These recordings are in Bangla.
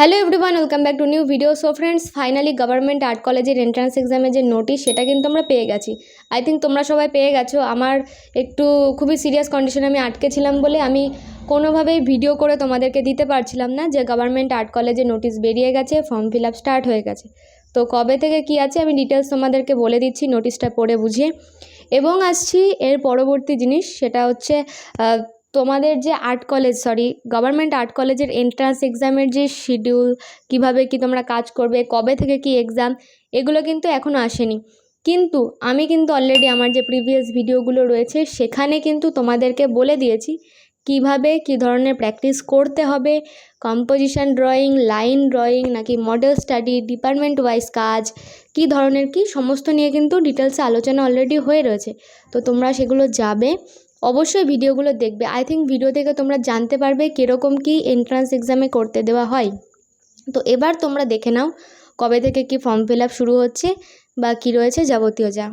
Hello everyone, welcome back to new video. So friends, finally government art কলেজের এন্ট্রান্স এক্সামের যে নোটিশ সেটা কিন্তু আমরা পেয়ে গেছি। আই থিঙ্ক তোমরা সবাই পেয়ে গেছো। আমার একটু খুবই সিরিয়াস কন্ডিশনে আমি আটকে ছিলাম বলে আমি কোনোভাবেই ভিডিও করে তোমাদেরকে দিতে পারছিলাম না যে গভর্নমেন্ট আর্ট কলেজের নোটিশ বেরিয়ে গেছে, ফর্ম ফিল আপ স্টার্ট হয়ে গেছে। তো কবে থেকে কী আছে আমি ডিটেলস তোমাদেরকে বলে দিচ্ছি নোটিশটা পড়ে বুঝিয়ে। এবং আসছি এর পরবর্তী জিনিস, সেটা হচ্ছে তোমাদের যে গভর্নমেন্ট আর্ট কলেজের এন্ট্রান্স এক্সামের যে শিডিউল, কিভাবে কি তোমরা কাজ করবে, কবে থেকে কি এক্সাম, এগুলো কিন্তু এখনও আসেনি। কিন্তু আমি কিন্তু অলরেডি আমার যে প্রিভিয়াস ভিডিওগুলো রয়েছে সেখানে কিন্তু তোমাদেরকে বলে দিয়েছি কিভাবে কি ধরনের প্র্যাকটিস করতে হবে, কম্পোজিশন ড্রয়িং, লাইন ড্রয়িং, নাকি মডেল স্টাডি, ডিপার্টমেন্ট ওয়াইজ কাজ, কি ধরনের কি সমস্ত নিয়ে কিন্তু ডিটেলসে আলোচনা অলরেডি হয়ে রয়েছে। তো তোমরা সেগুলো যাবে, অবশ্যই ভিডিওগুলো দেখবে। আই থিঙ্ক ভিডিও থেকে তোমরা জানতে পারবে কীরকম কি এন্ট্রান্স এক্সামে করতে দেওয়া হয়। তো এবার তোমরা দেখে নাও কবে থেকে কি ফর্ম ফিল আপ শুরু হচ্ছে বা কী রয়েছে যাবতীয় যা।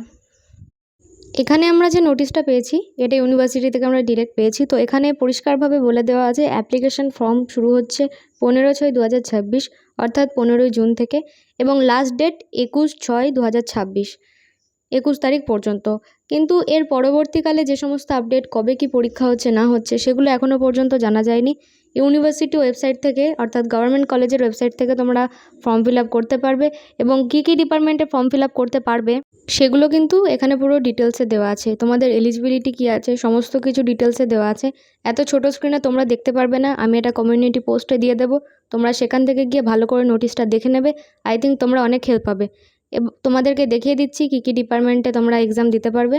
এখানে আমরা যে নোটিশটা পেয়েছি এটা ইউনিভার্সিটি থেকে আমরা ডিরেক্ট পেয়েছি। তো এখানে পরিষ্কারভাবে বলে দেওয়া আছে অ্যাপ্লিকেশন ফর্ম শুরু হচ্ছে 15/6/2026 অর্থাৎ 15ই জুন থেকে, এবং লাস্ট ডেট 21/6/2026, 21 তারিখ পর্যন্ত। কিন্তু এর পরবর্তীকালে যে সমস্ত আপডেট, কবে কি পরীক্ষা হচ্ছে না হচ্ছে, সেগুলো এখনও পর্যন্ত জানা যায়নি। ইউনিভার্সিটি ওয়েবসাইট থেকে অর্থাৎ গভর্নমেন্ট কলেজের ওয়েবসাইট থেকে তোমরা ফর্ম ফিল আপ করতে পারবে, এবং কী কী ডিপার্টমেন্টে ফর্ম ফিল আপ করতে পারবে সেগুলো কিন্তু এখানে পুরো ডিটেলসে দেওয়া আছে। তোমাদের এলিজিবিলিটি কী আছে সমস্ত কিছু ডিটেলসে দেওয়া আছে। এত ছোট স্ক্রিনে তোমরা দেখতে পারবে না, আমি এটা কমিউনিটি পোস্টে দিয়ে দেবো, তোমরা সেখান থেকে গিয়ে ভালো করে নোটিশটা দেখে নেবে। আই থিঙ্ক তোমরা অনেক হেল্প পাবে। তোমাদেরকে দেখিয়ে দিচ্ছি কী কী ডিপার্টমেন্টে তোমরা এক্সাম দিতে পারবে।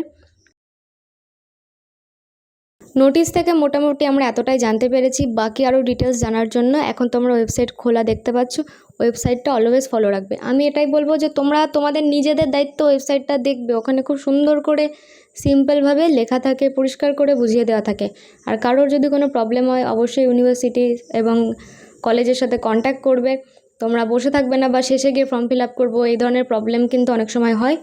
নোটিশ থেকে মোটামুটি আমরা এতটাই জানতে পেরেছি। বাকি আরও ডিটেলস জানার জন্য এখন তোমরা ওয়েবসাইট খোলা দেখতে পাচ্ছ, ওয়েবসাইটটা অলওয়েজ ফলো রাখবে। আমি এটাই বলবো যে তোমরা তোমাদের নিজেদের দায়িত্ব ওয়েবসাইটটা দেখবে, ওখানে খুব সুন্দর করে সিম্পলভাবে লেখা থাকে, পরিষ্কার করে বুঝিয়ে দেওয়া থাকে। আর কারোর যদি কোনো প্রবলেম হয় অবশ্যই ইউনিভার্সিটি এবং কলেজের সাথে কন্ট্যাক্ট করবে। তোমরা বসে থাকবে না বা শেষে গিয়ে ফর্ম ফিল আপ করবো, এই ধরনের প্রবলেম কিন্তু অনেক সময় হয়।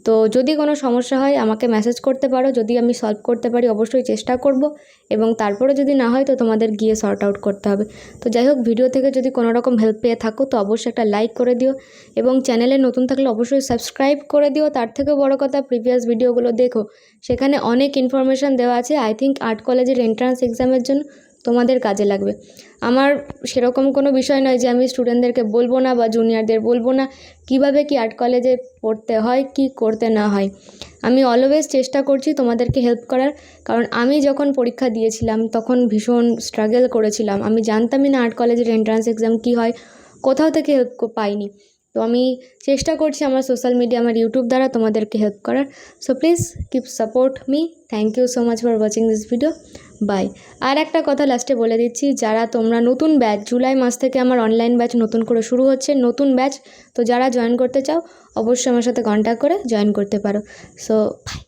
তো যদি কোনো সমস্যা হয় আমাকে মেসেজ করতে পারো, যদি আমি সলভ করতে পারি অবশ্যই চেষ্টা করব, এবং তারপরে যদি না হয় তো তোমাদের গিয়ে সর্ট আউট করতে হবে। তো যাই হোক, ভিডিও থেকে যদি কোনো রকম হেল্প পেয়ে থাকো তো অবশ্যই একটা লাইক করে দিও, এবং চ্যানেলে নতুন থাকলে অবশ্যই সাবস্ক্রাইব করে দিও। তার থেকে বড় কথা, প্রিভিয়াস ভিডিওগুলো দেখো, সেখানে অনেক ইনফরমেশান দেওয়া আছে। আই থিঙ্ক আর্ট কলেজের এন্ট্রান্স এক্সামের জন্য তোমাদের কাজে লাগবে। আমার সেরকম কোনো বিষয় নয় যে আমি স্টুডেন্টদেরকে বলবো না বা জুনিয়রদের বলবো না কিভাবে কি আর্ট কলেজে পড়তে হয়, কি করতে না হয়। আমি অলওয়েজ চেষ্টা করছি তোমাদেরকে হেল্প করার, কারণ আমি যখন পরীক্ষা দিয়েছিলাম তখন ভীষণ স্ট্রাগল করেছিলাম। আমি জানতামই না আর্ট কলেজের এন্ট্রান্স এক্সাম কী হয়, কোথাও থেকে হেল্প পাইনি। তো আমি চেষ্টা করছি আমার সোশ্যাল মিডিয়া, আমার ইউটিউব দ্বারা তোমাদেরকে হেল্প করার। So please keep support me. Thank you so much for watching this video. Bye. আর একটা কথা লাস্টে বলে দিচ্ছি, যারা তোমরা নতুন ব্যাচ, জুলাই মাস থেকে আমার অনলাইন ব্যাচ নতুন করে শুরু হচ্ছে, নতুন ব্যাচ। তো যারা জয়েন করতে চাও অবশ্যই আমার সাথে কন্ট্যাক্ট করে জয়েন করতে পারো। So by.